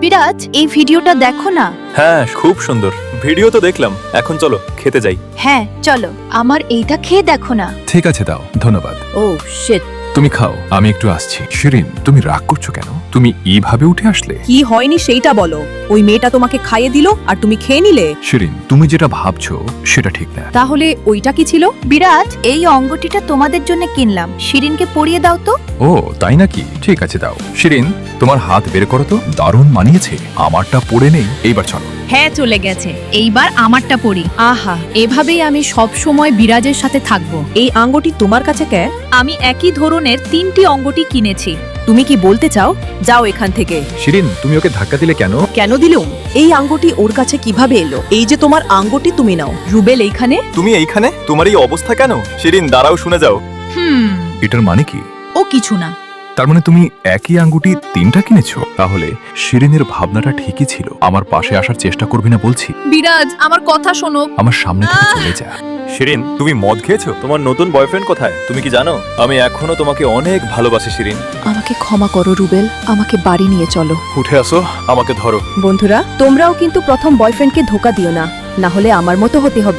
বিরাজ, এই ভিডিওটা দেখো না। হ্যাঁ, খুব সুন্দর ভিডিও তো দেখলাম। এখন চলো খেতে যাই। হ্যাঁ চলো, আমার এইটা খেয়ে দেখো না। ঠিক আছে, দাও, ধন্যবাদ। ও শিট। তুমি খাও, আমি একটু আসছি। শিরিন, তুমি রাগ করছো কেন? তুমি এইভাবে উঠে আসলে? কি হয়নি সেইটা বলো। ওই মেয়েটা তোমাকে খাইয়ে দিল আর তুমি খেয়ে নিলে। শিরিন, তুমি যেটা ভাবছো সেটা ঠিক না। তাহলে ওইটা কি ছিল? বিরাজ, এই অঙ্গটিটা তোমাদের জন্য কিনলাম, শিরিনকে পরিয়ে দাও তো। ও তাই নাকি? ঠিক আছে, দাও। শিরিন, তোমার হাত বের করো তো। দারুণ মানিয়েছে। আমারটা পরে নেই, এইবার চলো। হ্যাঁ চলে গেছে, এইবার আমারটা পরি। আহা, এভাবেই আমি সব সময় বিরাজের সাথে থাকবো। এই আঙ্গুটি তোমার কাছে কে? আমি একই ধরনের 3টি অঙ্গটি কিনেছি। তুমি কি বলতে চাও? যাও এখান থেকে। শিরিন, তুমি ওকে ধাক্কা দিলে কেন? কেন দিলুম? এই আঙ্গুটি ওর কাছে কিভাবে এলো? এই যে তোমার আঙ্গুটি, তুমি নাও। রুবেল এইখানে? তুমি এইখানে? তোমার এই অবস্থা কেন? শিরিন, দাঁড়াও, শুনে যাও। এটার মানে কি? ও কিছু না। তার মানে তুমি একই আঙ্গুটি 3টা কিনেছো? তাহলে শিরিনের ভাবনাটা ঠিকই ছিল। আমার পাশে আসার চেষ্টা করবি না বলছি। বিরাজ, আমার কথা শোনো। আমার সামনে থেকে চলে যা। শিরিন, তুমি মদ খেয়েছো? তোমার নতুন বয়ফ্রেন্ড কোথায়? তুমি কি জানো আমি এখনো তোমাকে অনেক ভালোবাসি শিরিন। আমাকে ক্ষমা করো রুবেল, আমাকে বাড়ি নিয়ে চলো। উঠে আসো, আমাকে ধরো। বন্ধুরা, তোমরাও কিন্তু প্রথম বয়ফ্রেন্ডকে ধোকা দিও না, না হলে আমার মতো হতে হবে।